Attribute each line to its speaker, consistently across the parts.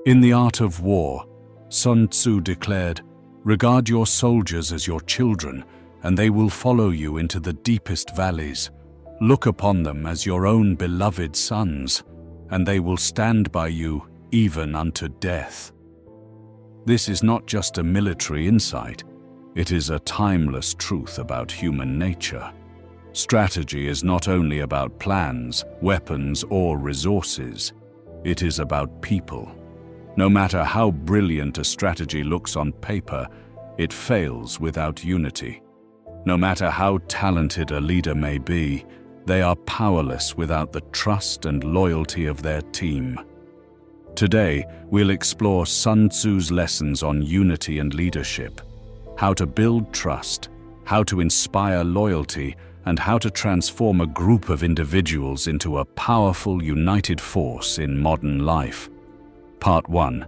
Speaker 1: In The Art of War, Sun Tzu declared, "Regard your soldiers as your children, and they will follow you into the deepest valleys. Look upon them as your own beloved sons, and they will stand by you even unto death." This is not just a military insight, it is a timeless truth about human nature. Strategy is not only about plans, weapons, or resources. It is about people. No matter how brilliant a strategy looks on paper, it fails without unity. No matter how talented a leader may be, they are powerless without the trust and loyalty of their team. Today, we'll explore Sun Tzu's lessons on unity and leadership, how to build trust, how to inspire loyalty, and how to transform a group of individuals into a powerful, united force in modern life. Part 1.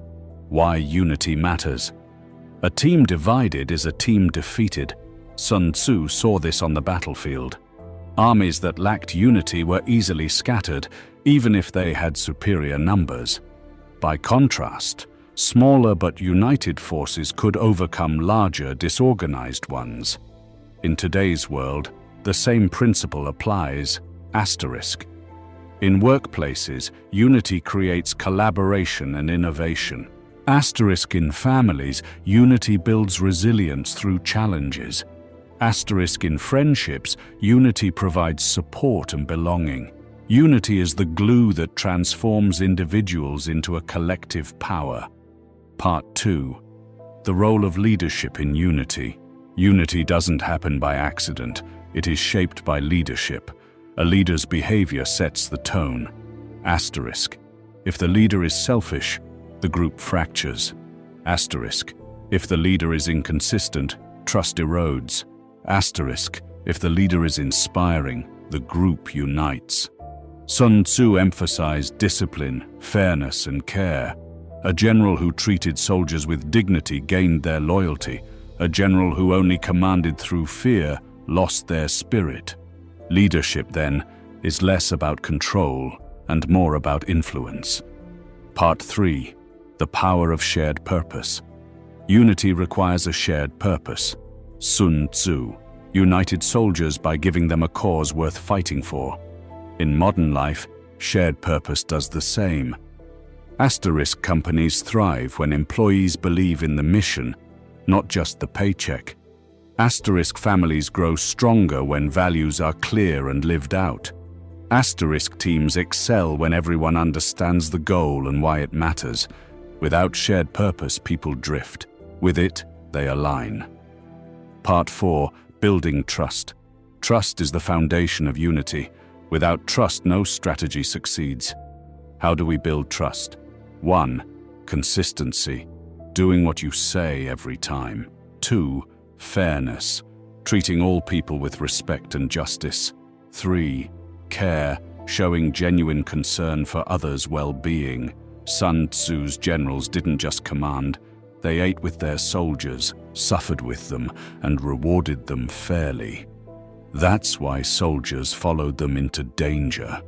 Speaker 1: Why unity matters. A team divided is a team defeated. Sun Tzu saw this on the battlefield. Armies that lacked unity were easily scattered, even if they had superior numbers. By contrast, smaller but united forces could overcome larger, disorganized ones. In today's world, the same principle applies. In workplaces, unity creates collaboration and innovation. In families, unity builds resilience through challenges. In friendships, unity provides support and belonging. Unity is the glue that transforms individuals into a collective power. Part 2. The role of leadership in unity. Unity doesn't happen by accident. It is shaped by leadership. A leader's behavior sets the tone. If the leader is selfish, the group fractures. If the leader is inconsistent, trust erodes. If the leader is inspiring, the group unites. Sun Tzu emphasized discipline, fairness, and care. A general who treated soldiers with dignity gained their loyalty. A general who only commanded through fear lost their spirit. Leadership, then, is less about control and more about influence. Part 3. The power of shared purpose. Unity requires a shared purpose. Sun Tzu united soldiers by giving them a cause worth fighting for. In modern life, shared purpose does the same. Companies thrive when employees believe in the mission, not just the paycheck. Families grow stronger when values are clear and lived out. Teams excel when everyone understands the goal and why it matters. Without shared purpose, people drift. With it, they align. Part 4. Building trust. Trust is the foundation of unity. Without trust, no strategy succeeds. How do we build trust? 1. Consistency. Doing what you say every time. 2. Fairness. Treating all people with respect and justice. 3. Care. Showing genuine concern for others' well-being. Sun Tzu's generals didn't just command. They ate with their soldiers, suffered with them, and rewarded them fairly. That's why soldiers followed them into danger.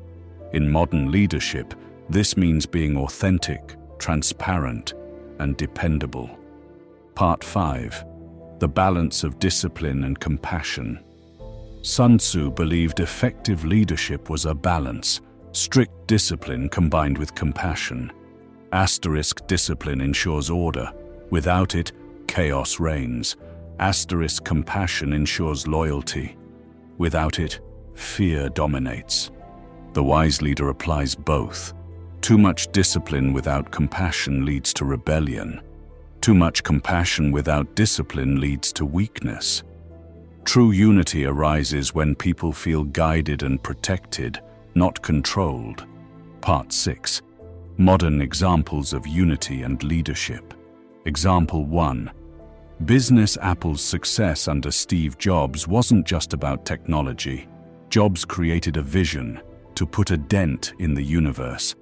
Speaker 1: In modern leadership, this means being authentic, transparent, and dependable. Part 5. The balance of discipline and compassion. Sun Tzu believed effective leadership was a balance, strict discipline combined with compassion. Discipline ensures order. Without it, chaos reigns. Compassion ensures loyalty. Without it, fear dominates. The wise leader applies both. Too much discipline without compassion leads to rebellion. Too much compassion without discipline leads to weakness. True unity arises when people feel guided and protected, not controlled. Part 6. Modern examples of unity and leadership. Example 1. Business Apple's success under Steve Jobs wasn't just about technology. Jobs created a vision to put a dent in the universe.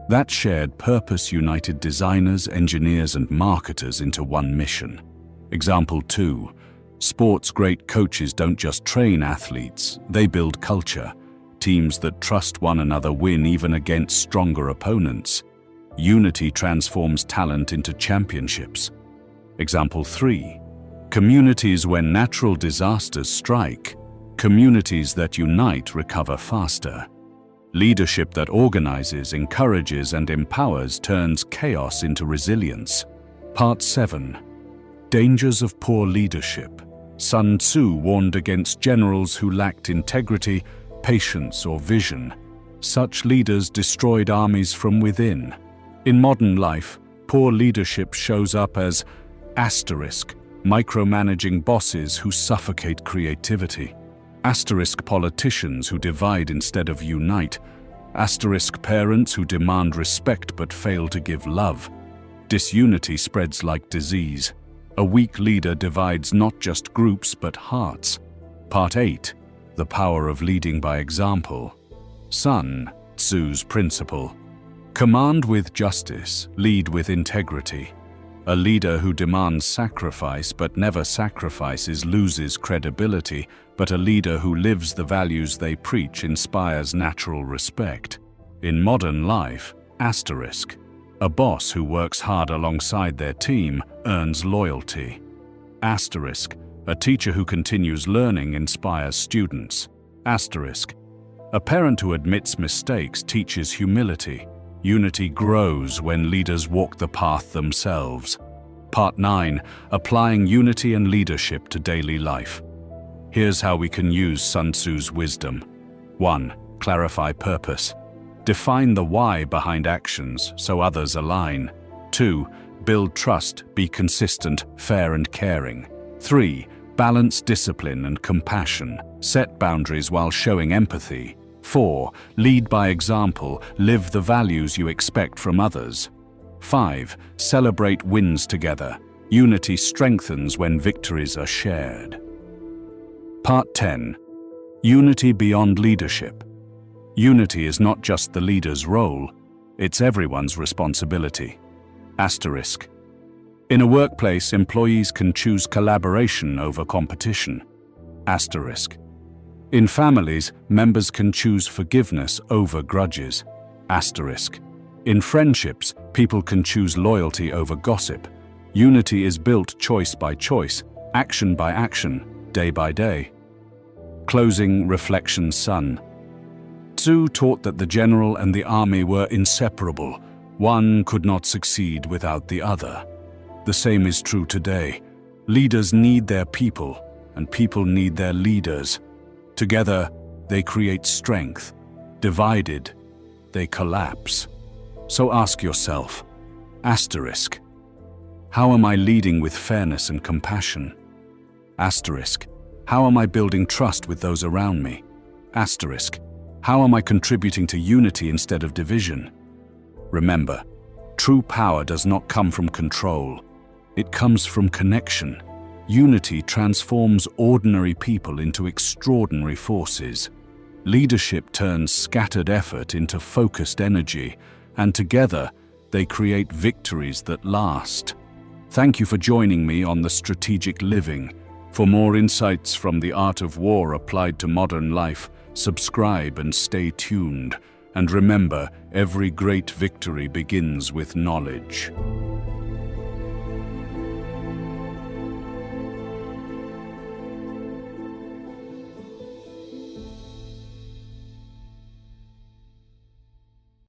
Speaker 1: That shared purpose united designers, engineers, and marketers into one mission. Example 2. Sports great coaches don't just train athletes, they build culture. Teams that trust one another win even against stronger opponents. Unity transforms talent into championships. Example 3. Communities when natural disasters strike. Communities that unite recover faster. Leadership that organizes, encourages, and empowers turns chaos into resilience. Part 7. Dangers of poor leadership. Sun Tzu warned against generals who lacked integrity, patience, or vision. Such leaders destroyed armies from within. In modern life, poor leadership shows up as micromanaging bosses who suffocate creativity. Politicians who divide instead of unite. Parents who demand respect but fail to give love. Disunity spreads like disease. A weak leader divides not just groups but hearts. Part 8. The power of leading by example. Sun Tzu's principle. Command with justice, lead with integrity. A leader who demands sacrifice but never sacrifices loses credibility, but a leader who lives the values they preach inspires natural respect. In modern life, a boss who works hard alongside their team earns loyalty. A teacher who continues learning inspires students. A parent who admits mistakes teaches humility. Unity grows when leaders walk the path themselves. Part 9. Applying unity and leadership to daily life. Here's how we can use Sun Tzu's wisdom. 1. Clarify purpose. Define the why behind actions so others align. 2. Build trust, be consistent, fair and caring. 3. Balance discipline and compassion. Set boundaries while showing empathy. 4. Lead by example, live the values you expect from others. 5. Celebrate wins together. Unity strengthens when victories are shared. Part 10. Unity beyond leadership. Unity is not just the leader's role, it's everyone's responsibility. In a workplace, employees can choose collaboration over competition. In families, members can choose forgiveness over grudges. In friendships, people can choose loyalty over gossip. Unity is built choice by choice, action by action, day by day. Closing reflection. Sun Tzu taught that the general and the army were inseparable. One could not succeed without the other. The same is true today. Leaders need their people, and people need their leaders. Together, they create strength. Divided, they collapse. So ask yourself, how am I leading with fairness and compassion? How am I building trust with those around me? How am I contributing to unity instead of division? Remember, true power does not come from control. It comes from connection. Unity transforms ordinary people into extraordinary forces. Leadership turns scattered effort into focused energy, and together they create victories that last. Thank you for joining me on The Strategic Living. For more insights from the art of war applied to modern life, subscribe and stay tuned. And remember, every great victory begins with knowledge.